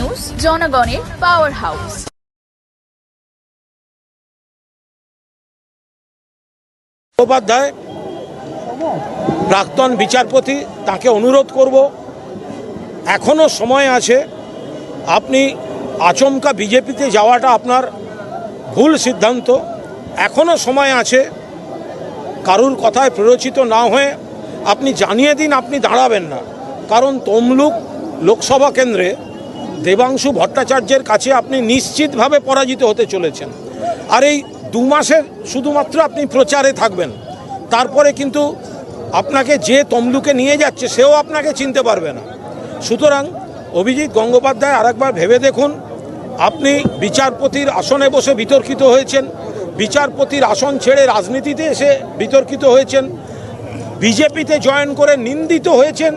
News, জনগণের power house. Mukhopadhyay প্রাক্তন বিচারপতি, তাকে অনুরোধ করব, এখনো সময় আছে। আপনি আচমকা বিজেপিতে যাওয়াটা আপনার ভুল সিদ্ধান্ত। এখনো সময় আছে। কারুর কথায় প্ররোচিত না হয়ে আপনি জানিয়ে দিন আপনি দাঁড়াবেন না। কারণ তমলুক লোকসভা কেন্দ্রে দেবাংশু ভট্টাচার্যের কাছে আপনি নিশ্চিতভাবে পরাজিত হতে চলেছেন। আর এই 2 মাসের শুধুমাত্র আপনি প্রচারে থাকবেন, তারপরে কিন্তু আপনাকে যে তমলুকে নিয়ে যাচ্ছে সেও আপনাকে চিনতে পারবে না। সুতরাং অভিজিৎ গঙ্গোপাধ্যায় আরেকবার ভেবে দেখুন। আপনি বিচারপতির আসনে বসে বিতর্কিত হয়েছেন, বিচারপতির আসন ছেড়ে রাজনীতিতে এসে বিতর্কিত হয়েছেন, বিজেপিতে জয়েন করে নিন্দিত হয়েছেন।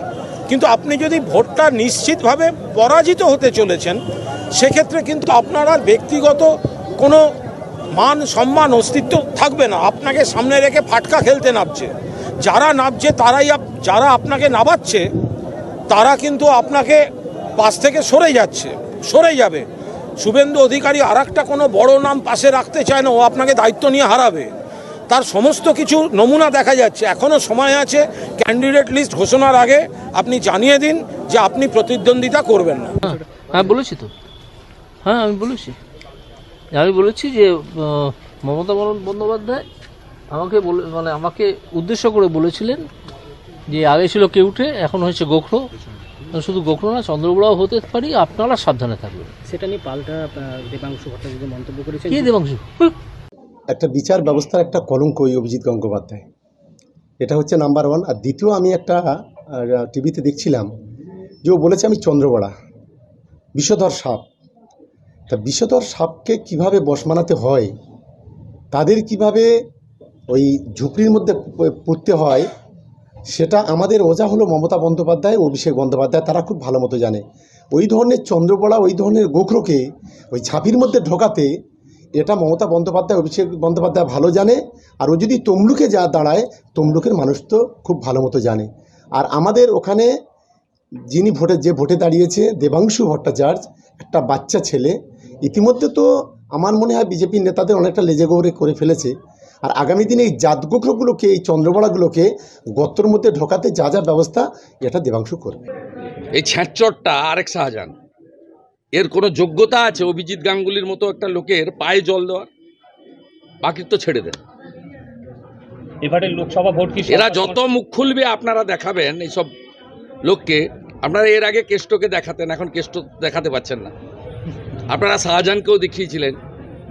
কিন্তু আপনি যদি ভোটটা নিশ্চিতভাবে পরাজিত হতে চলেছেন, সেক্ষেত্রে কিন্তু আপনার আর ব্যক্তিগত কোনো মান সম্মান অস্তিত্ব থাকবে না। আপনাকে সামনে রেখে ফাটকা খেলতে নামছে যারা নামছে, যারা আপনাকে নামাচ্ছে তারা কিন্তু আপনাকে পাশ থেকে সরে যাবে। শুভেন্দু অধিকারী আর একটা কোনো বড় নাম পাশে রাখতে চায় না, ও আপনাকে দায়িত্ব নিয়ে হারাবে। তার সমস্ত কিছু নমুনা দেখা যাচ্ছে। এখনও সময় আছে। ক্যান্ডিডেট লিস্ট ঘোষণার আগে আপনি জানিয়ে দিন যে আপনি প্রতিদ্বন্দ্বিতা করবেন না। হ্যাঁ বলেছি তো, হ্যাঁ আমি বলেছি যে মমতা বন্দ্যোপাধ্যায় আমাকে উদ্দেশ্য করে বলেছিলেন যে আগে ছিল কেউটে, এখন হয়েছে গোখরো। শুধু গোখরো না, চন্দ্রগুড়াও হতে পারি, আপনারা সাবধানে থাকবেন। সেটা নিয়ে পাল্টা দেবাংশু ভট্টাচার্য মন্তব্য করেছেন। কি দেবাংশু? একটা বিচার ব্যবস্থার একটা কলঙ্ক ওই অভিজিৎ গঙ্গোপাধ্যায়, এটা হচ্ছে নাম্বার 1। আর দ্বিতীয়, আমি একটা টিভিতে দেখছিলাম যে ও বলেছে আমি চন্দ্রবড়া, বিষধর সাপ। তা বিষধর সাপকে কিভাবে বশ মানাতে হয়, তাদের কিভাবে ওই ঝুপড়ির মধ্যে পড়তে হয়, সেটা আমাদের ওজা হলো মমতা বন্দ্যোপাধ্যায়, অভিষেক বন্দ্যোপাধ্যায়, তারা খুব ভালো মতো জানে। ওই ধরনের চন্দ্রবড়া, ওই ধরনের গোখরোকে ওই ঝাঁপির মধ্যে ঢোকাতে, এটা মমতা বন্দ্যোপাধ্যায়, অভিষেক বন্দ্যোপাধ্যায় ভালো জানে। আর ও যদি তমলুকে দাঁড়ায়, তমলুকের মানুষ তো খুব ভালো মতো জানে। আর আমাদের ওখানে যিনি ভোটে দাঁড়িয়েছে দেবাংশু ভট্টাচার্য, একটা বাচ্চা ছেলে, ইতিমধ্যে তো আমার মনে হয় বিজেপির নেতাদের অনেকটা লেজে গৌড়ে করে ফেলেছে। আর আগামী দিনে এই জাতগোখরগুলোকে, এই চন্দ্রবড়াগুলোকে গর্তর মধ্যে ঢোকাতে যা ব্যবস্থা, এটা দেবাংশু করবে। এই ছ্যাঁচড়টা আরেক শাহজাহান, এর কোনো যোগ্যতা আছে অভিজিৎ গাঙ্গুলির মতো একটা লোকের পায়ে জল দেওয়ার? বাকি তো ছেড়ে দেন। এবারে লোকসভা ভোট কি এরা যত মুখ খুলবে আপনারা দেখাবেন এইসব লোককে। আপনারা এর আগে কেষ্টকে দেখাতেন, এখন কেষ্ট দেখাতে পাচ্ছেন না। আপনারা শাহজাহানকেও দেখিয়েছিলেন,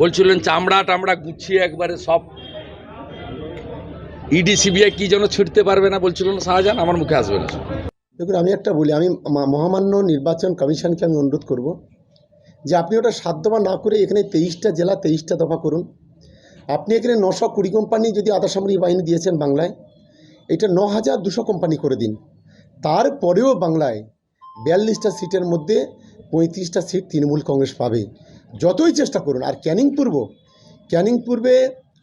বলছিলেন চামড়া টামড়া গুছিয়ে একবারে সব ইডি সিবিআই কি যেন ছিঁড়তে পারবে না বলছিলেন শাহজাহান। আমার মুখে আসবে না। দেখুন, আমি একটা বলি, আমি মহামান্য নির্বাচন কমিশনকে আমি অনুরোধ করব যে আপনি ওটা 7 দফা না করে এখানে 23টা জেলা 23টা দফা করুন। আপনি এখানে 920 কোম্পানি যদি আধা সামরিক বাহিনী দিয়েছেন বাংলায়, এটা 9200 কোম্পানি করে দিন। তারপরেও বাংলায় 42টা সিটের মধ্যে 35টা সিট তৃণমূল কংগ্রেস পাবে। যতই চেষ্টা করুন। আর ক্যানিং পূর্বে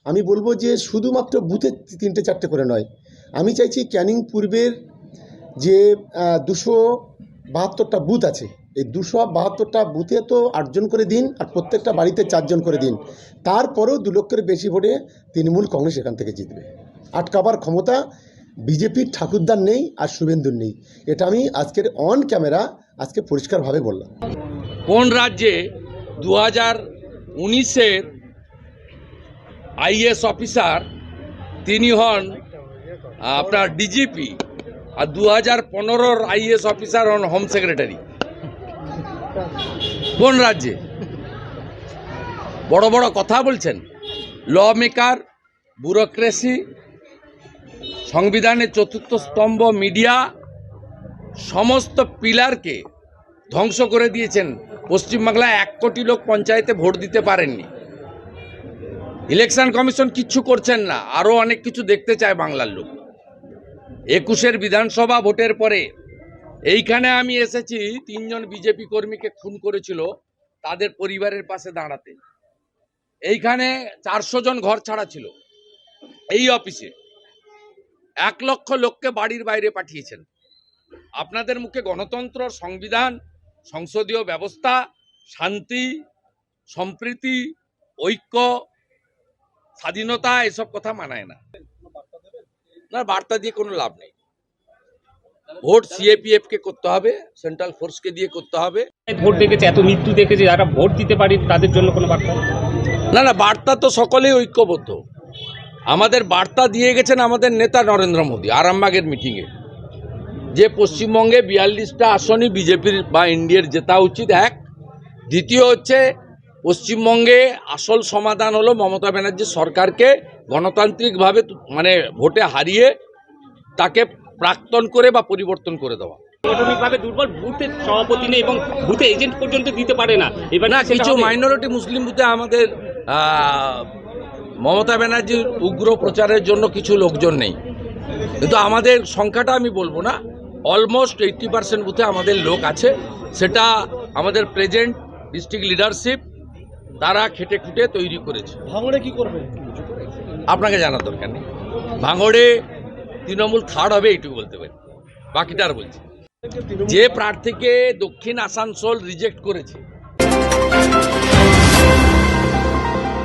আমি বলবো যে শুধুমাত্র বুথে 3টে 4টে করে নয়, আমি চাইছি ক্যানিং পূর্বের যে 272টা বুথ আছে, এই 272টা বুথে তো 8 জন করে দিন, আর প্রত্যেকটা বাড়িতে 4 জন করে দিন। তারপরেও 2 লক্ষের বেশি ভোটে তৃণমূল কংগ্রেস এখান থেকে জিতবে। আটকাবার ক্ষমতা বিজেপির ঠাকুরদার নেই আর শুভেন্দুর নেই। এটা আমি আজকের অন ক্যামেরা আজকে পরিষ্কারভাবে বললাম। কোন রাজ্যে 2019-এর আইএস অফিসার তিনি হন আপনার ডিজিপি, আর 2015-র আইএস অফিসার হন হোম সেক্রেটারি? কোন রাজ্যে? বড় বড় কথা বলছেন। ল মেকার, ব্যুরোক্রেসি, সংবিধানের 4র্থ স্তম্ভ, মিডিয়া, সমস্ত পিলারকে ধ্বংস করে দিয়েছেন। পশ্চিমবাংলায় 1 কোটি লোক পঞ্চায়েতে ভোট দিতে পারেননি। ইলেকশন কমিশন কিচ্ছু করছেন না। আরও অনেক কিছু দেখতে চায় বাংলার লোক। 21-এর বিধানসভা ভোটের পরে এইখানে আমি এসেছি 3 জন বিজেপি কর্মীকে খুন করেছিল, তাদের পরিবারের পাশে দাঁড়াতে। এইখানে 400 জন ঘর ছাড়া ছিল। এই অফিসে 1 লক্ষ লোককে বাড়ির বাইরে পাঠিয়েছেন। আপনাদের মুখে গণতন্ত্র, সংবিধান, সংসদীয় ব্যবস্থা, শান্তি, সম্প্রীতি, ঐক্য, স্বাধীনতা এসব কথা মানায় না। না, বার্তা দিয়ে কোনো লাভ নেই। ভোট সিএপিএফ কে করতে হবে, সেন্ট্রাল ফোর্সকে দিয়ে করতে হবে। ভোট দেখেছে, এত মৃত্যু দেখেছে, যারা ভোট দিতে পারে তাদের জন্য কোনো বার্তা? না না, বার্তা তো সকলেই ঐক্যবদ্ধ। আমাদের বার্তা দিয়ে গেছেন আমাদের নেতা নরেন্দ্র মোদী আরামবাগের মিটিংয়ে, যে পশ্চিমবঙ্গে 42টা আসনই বিজেপির বা এনডিএর জেতা উচিত। এক, দ্বিতীয় হচ্ছে পশ্চিমবঙ্গে আসল সমাধান হলো মমতা ব্যানার্জি সরকারকে গণতান্ত্রিকভাবে মানে ভোটে হারিয়ে তাকে প্রাক্তন করে বা পরিবর্তন করে দেওয়া। সাংগঠনিকভাবে দুর্বল, বুথের সভাপতি নেই এবং বুথে এজেন্ট পর্যন্ত দিতে পারে না। এবার না, কিছু মাইনরিটি মুসলিম বুথে আমাদের মমতা ব্যানার্জির উগ্র প্রচারের জন্য কিছু লোকজন নেই, কিন্তু আমাদের সংখ্যাটা আমি বলবো না, অলমোস্ট 80% বুথে আমাদের লোক আছে। সেটা আমাদের প্রেজেন্ট ডিস্ট্রিক্ট লিডারশিপ তারা খেটে খুঁটে তৈরি করেছে। ভাঙড়ে কি করবে? আপনাকে জানার দরকার নেই। ভাঙড়ে তৃণমূল থার্ড হবে এইটুকু বলতে পারি, বাকিটা আর বলছি। যে প্রার্থীকে দক্ষিণ আসানসোল রিজেক্ট করেছে